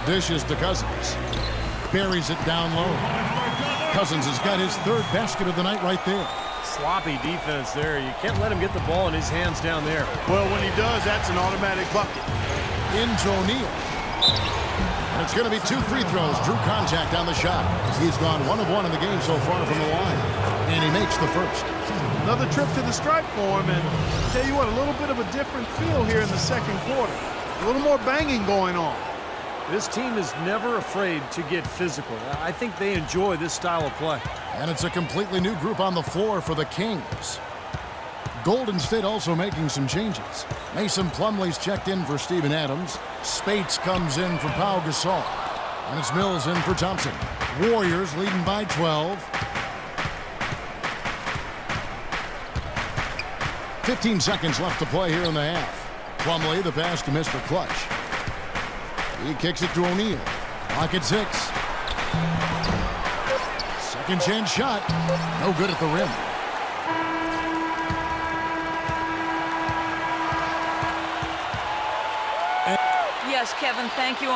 Dishes to Cousins. Buries it down low. Cousins has got his third basket of the night right there. Sloppy defense there. You can't let him get the ball in his hands down there. Well, when he does, that's an automatic bucket. Into O'Neal. And it's going to be 2 free throws. Drew contact on the shot. He's gone 1 of 1 in the game so far from the line. And he makes the first. Another trip to the stripe for him. And I'll tell you what, a little bit of a different feel here in the second quarter. A little more banging going on. This team is never afraid to get physical. I think they enjoy this style of play. And it's a completely new group on the floor for the Kings. Golden State also making some changes. Mason Plumlee's checked in for Steven Adams. Spates comes in for Pau Gasol. And it's Mills in for Thompson. Warriors leading by 12. 15 seconds left to play here in the half. Plumlee, the pass to Mr. Clutch. He kicks it to O'Neal. Clock at 6. Second chance shot. No good at the rim. Yes, Kevin, thank you.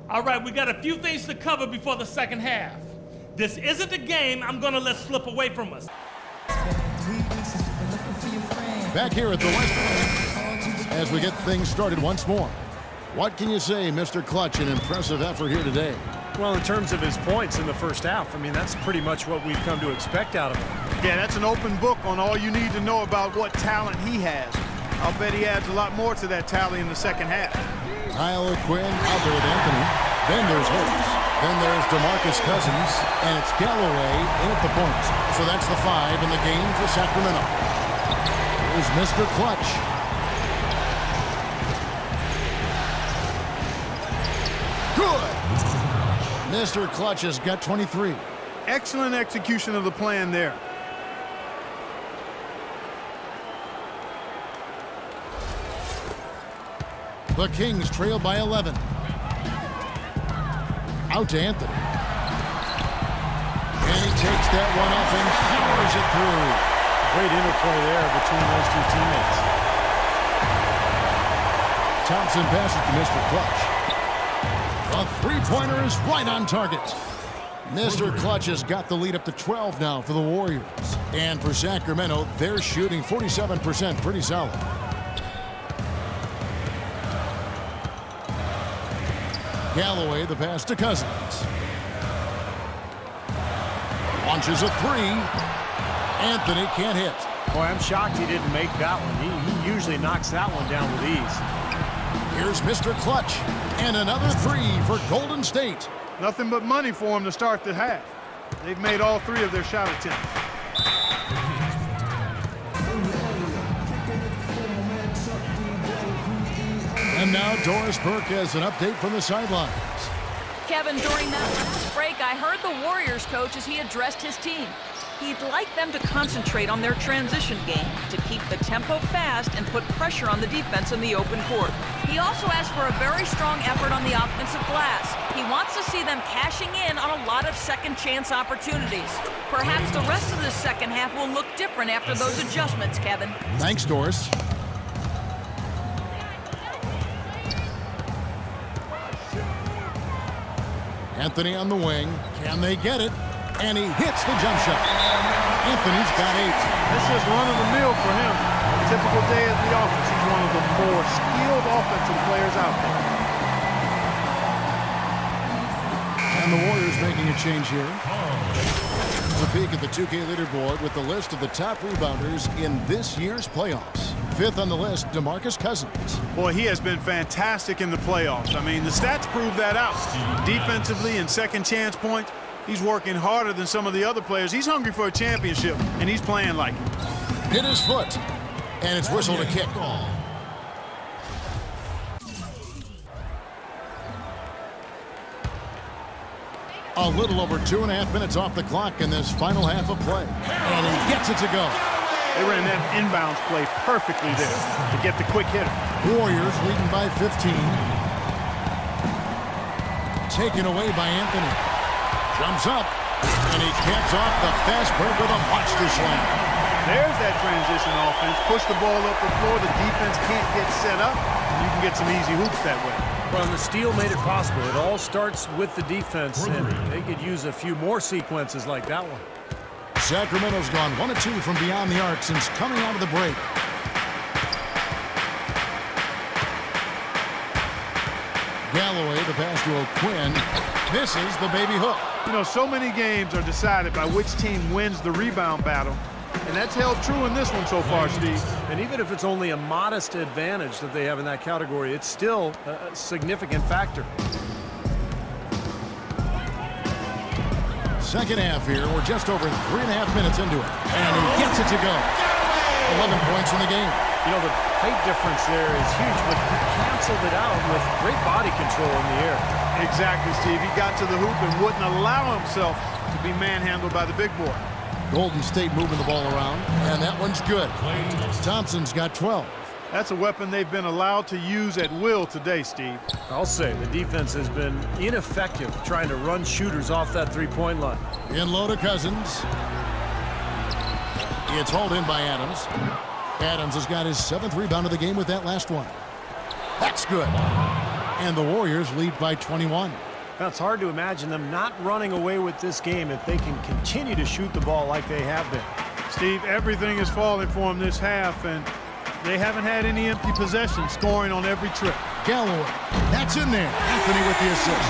All right, we got a few things to cover before the second half. This isn't a game I'm going to let slip away from us. Back here at the West as we get things started once more. What can you say, Mr. Clutch? An impressive effort here today. Well, in terms of his points in the first half, I mean, that's pretty much what we've come to expect out of him. Yeah, that's an open book on all you need to know about what talent he has. I'll bet he adds a lot more to that tally in the second half. Tyler Quinn out there with Anthony. Then there's Hurts. Then there's DeMarcus Cousins. And it's Galloway in at the point. So that's the 5 in the game for Sacramento. Here's Mr. Clutch. Good. Mr. Clutch has got 23. Excellent execution of the plan there. The Kings trail by 11. Out to Anthony. And he takes that one up and powers it through. Great interplay there between those two teammates. Thompson passes to Mr. Clutch. The three-pointer is right on target. Mr. Clutch has got the lead up to 12 now for the Warriors. And for Sacramento, they're shooting 47%, pretty solid. Galloway, the pass to Cousins. Launches a 3. Anthony can't hit. Boy, I'm shocked he didn't make that one. He usually knocks that one down with ease. Here's Mr. Clutch. And another 3 for Golden State. Nothing but money for him to start the half. They've made all 3 of their shot attempts. And now Doris Burke has an update from the sidelines. Kevin, during that last break, I heard the Warriors coach as he addressed his team. He'd like them to concentrate on their transition game, to keep the tempo fast and put pressure on the defense in the open court. He also asked for a very strong effort on the offensive glass. He wants to see them cashing in on a lot of second chance opportunities. Perhaps the rest of the second half will look different after those adjustments, Kevin. Thanks, Doris. Anthony on the wing. Can they get it? And he hits the jump shot. Anthony's got 8. This is run-of-the-mill for him. A typical day at the office. He's one of the more skilled offensive players out there. And the Warriors making a change here. A peek at the 2K leaderboard with the list of the top rebounders in this year's playoffs. 5th on the list, DeMarcus Cousins. Boy, he has been fantastic in the playoffs. I mean, the stats prove that out. Defensively and second chance points, he's working harder than some of the other players. He's hungry for a championship, and he's playing like it. Hit his foot, and it's whistled a kick. A little over 2.5 minutes off the clock in this final half of play. And he gets it to go. They ran that inbounds play perfectly there to get the quick hitter. Warriors leading by 15. Taken away by Anthony. Jumps up, and he caps off the fast break with a monster slam. There's that transition offense. Push the ball up the floor. The defense can't get set up. And you can get some easy hoops that way. Well, and the steal made it possible. It all starts with the defense, and they could use a few more sequences like that one. Sacramento's gone 1 of 2 from beyond the arc since coming out of the break. Galloway, the pass to O'Quinn. Misses the baby hook. You know, so many games are decided by which team wins the rebound battle. And that's held true in this one so far, Steve. And even if it's only a modest advantage that they have in that category, it's still a significant factor. Second half here. We're just over 3.5 minutes into it. And he gets it to go. 11 points in the game. You know, the height difference there is huge, but he canceled it out with great body control in the air. Exactly, Steve. He got to the hoop and wouldn't allow himself to be manhandled by the big boy. Golden State moving the ball around, and that one's good. Thompson's got 12. That's a weapon they've been allowed to use at will today, Steve. I'll say the defense has been ineffective trying to run shooters off that three-point line. In low to Cousins. It's hauled in by Adams. Adams has got his 7th rebound of the game with that last one. That's good. And the Warriors lead by 21. Now, it's hard to imagine them not running away with this game if they can continue to shoot the ball like they have been. Steve, everything is falling for them this half, and they haven't had any empty possessions, scoring on every trip. Galloway, that's in there. Anthony with the assist.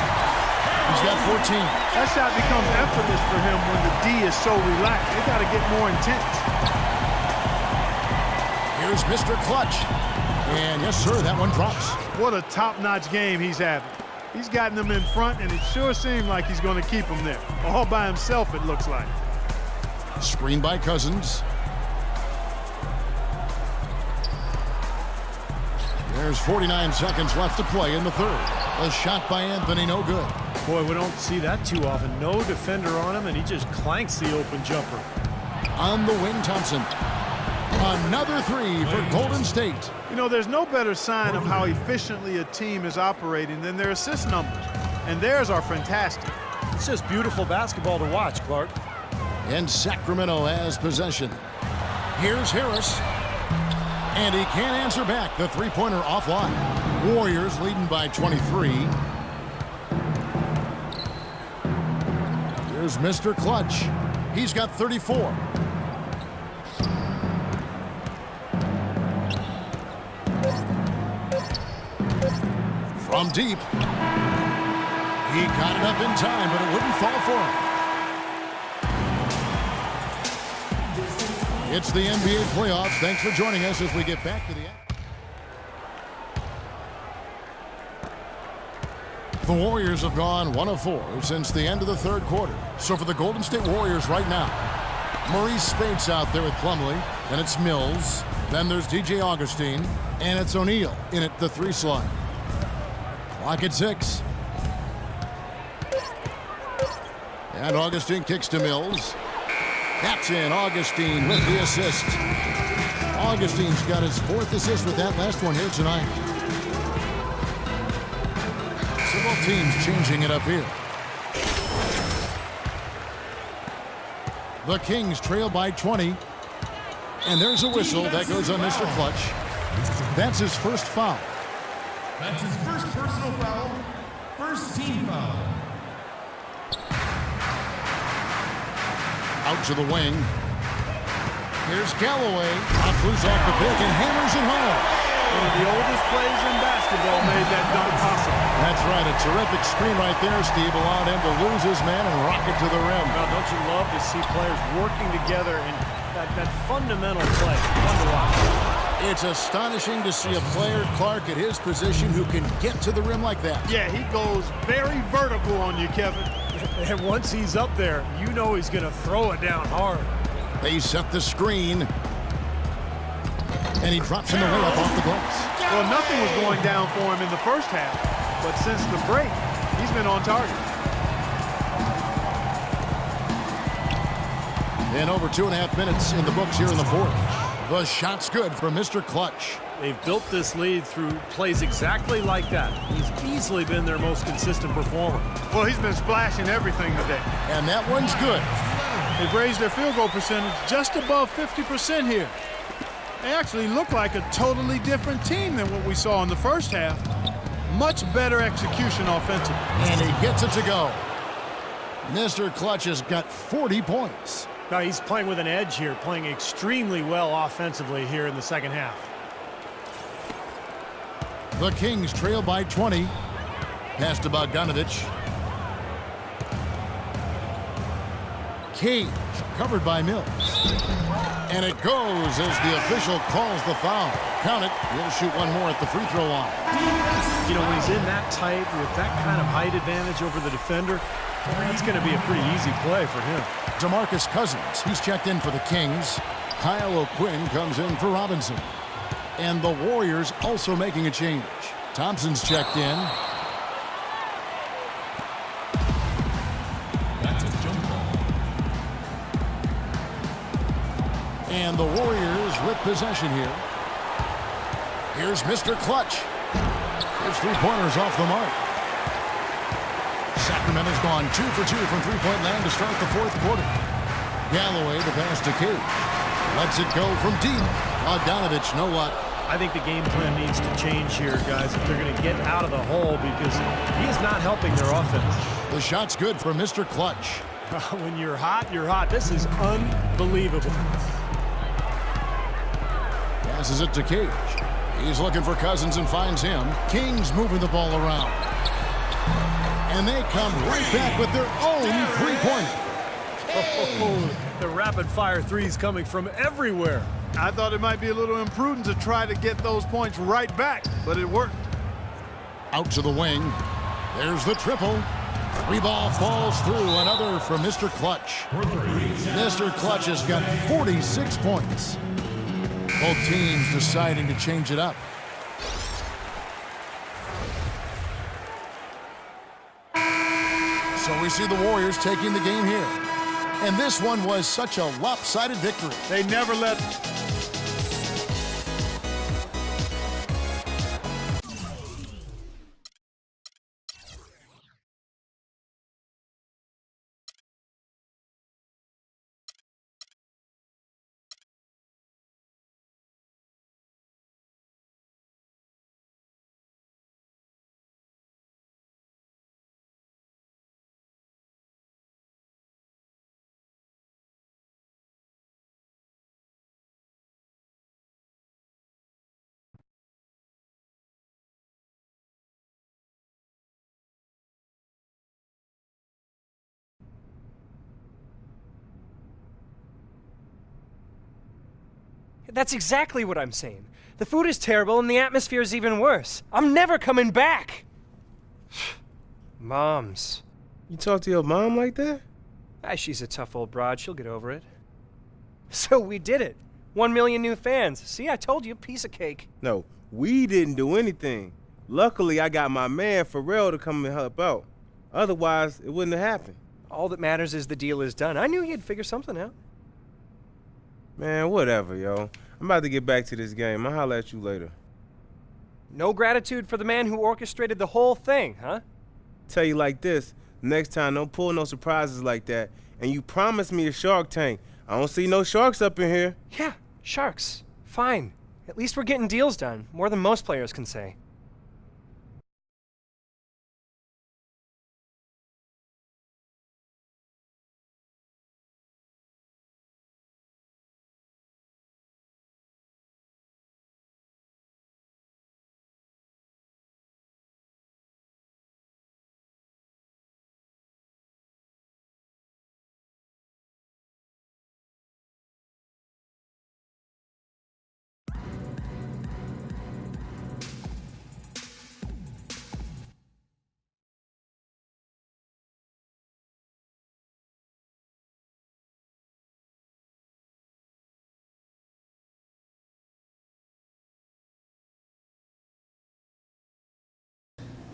He's got 14. That shot becomes effortless for him when the D is so relaxed. They got to get more intense. Here's Mr. Clutch. And yes, sir, that one drops. What a top-notch game he's having. He's gotten them in front, and it sure seemed like he's going to keep them there. All by himself, it looks like. Screen by Cousins. There's 49 seconds left to play in the third. A shot by Anthony, no good. Boy, we don't see that too often. No defender on him, and he just clanks the open jumper. On the wing, Thompson. Another 3 for Golden State. You know, there's no better sign of how efficiently a team is operating than their assist numbers. And theirs are fantastic. It's just beautiful basketball to watch, Clark. And Sacramento has possession. Here's Harris. And he can't answer back. The three-pointer offline. Warriors leading by 23. Here's Mr. Clutch. He's got 34. From deep. He got it up in time, but it wouldn't fall for him. It's the NBA playoffs. Thanks for joining us as we get back to the action. The Warriors have gone 1 of 4 since the end of the third quarter. So for the Golden State Warriors right now, Maurice Spates out there with Plumlee. Then it's Mills. Then there's DJ Augustine. And it's O'Neal in at the 3 slot. Clock at 6. And Augustine kicks to Mills. That's in. Augustine with the assist. Augustine's got his 4th assist with that last one here tonight. Several teams changing it up here. The Kings trail by 20. And there's a whistle that goes on Mr. Clutch. That's his first foul. That's his first personal foul, first team foul. Out to the wing. Here's Galloway. Pops loose off the pick and hammers it home. One of the oldest plays in basketball made that dunk possible. That's right. A terrific screen right there, Steve. Allowed him to lose his man and rock it to the rim. Now, don't you love to see players working together in that fundamental play? Fun to watch. It's astonishing to see a player, Clark, at his position who can get to the rim like that. Yeah, he goes very vertical on you, Kevin. And once he's up there, you know he's going to throw it down hard. They set the screen. And he drops in the layup off the glass. Well, nothing was going down for him in the first half. But since the break, he's been on target. And over 2.5 minutes in the books here in the fourth. The shot's good for Mr. Clutch. They've built this lead through plays exactly like that. He's easily been their most consistent performer. Well, he's been splashing everything today. And that one's good. They've raised their field goal percentage just above 50% here. They actually look like a totally different team than what we saw in the first half. Much better execution offensively. And he gets it to go. Mr. Clutch has got 40 points. Now he's playing with an edge here, playing extremely well offensively here in the second half. The Kings trail by 20. Pass to Bogdanovich. Cage covered by Mills. And it goes as the official calls the foul. Count it. He'll shoot one more at the free throw line. You know, when he's in that tight with that kind of height advantage over the defender, it's going to be a pretty easy play for him. DeMarcus Cousins, he's checked in for the Kings. Kyle O'Quinn comes in for Robinson. And the Warriors also making a change. Thompson's checked in. That's a jump ball. And the Warriors with possession here. Here's Mr. Clutch. His three-pointers off the mark. Sacramento's gone 2 for 2 from three-point land to start the fourth quarter. Galloway, the pass to Cage. Lets it go from deep. Bogdanovich, no luck. I think the game plan needs to change here, guys, if they're going to get out of the hole, because he is not helping their offense. The shot's good for Mr. Clutch. When you're hot, you're hot. This is unbelievable. Passes it to Cage. He's looking for Cousins and finds him. Kings moving the ball around. And they come right back with their own three-pointer. Oh, the rapid-fire threes coming from everywhere. I thought it might be a little imprudent to try to get those points right back, but it worked. Out to the wing. There's the triple. Three ball falls through. Another from Mr. Clutch. Mr. Clutch has got 46 points. Both teams deciding to change it up. So we see the Warriors taking the game here. And this one was such a lopsided victory. They never let... That's exactly what I'm saying. The food is terrible and the atmosphere is even worse. I'm never coming back. Moms. You talk to your mom like that? Ah, she's a tough old broad. She'll get over it. So we did it. 1 million new fans. See, I told you, piece of cake. No, we didn't do anything. Luckily, I got my man Pharrell to come and help out. Otherwise, it wouldn't have happened. All that matters is the deal is done. I knew you'd figure something out. Man, whatever, yo. I'm about to get back to this game. I'll holler at you later. No gratitude for the man who orchestrated the whole thing, huh? Tell you like this, next time don't pull no surprises like that. And you promised me a Shark Tank. I don't see no sharks up in here. Yeah, sharks. Fine. At least we're getting deals done. More than most players can say.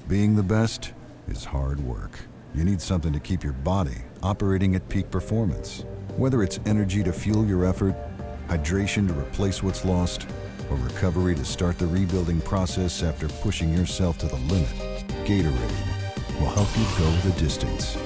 Being the best is hard work. You need something to keep your body operating at peak performance. Whether it's energy to fuel your effort, hydration to replace what's lost, or recovery to start the rebuilding process after pushing yourself to the limit, Gatorade will help you go the distance.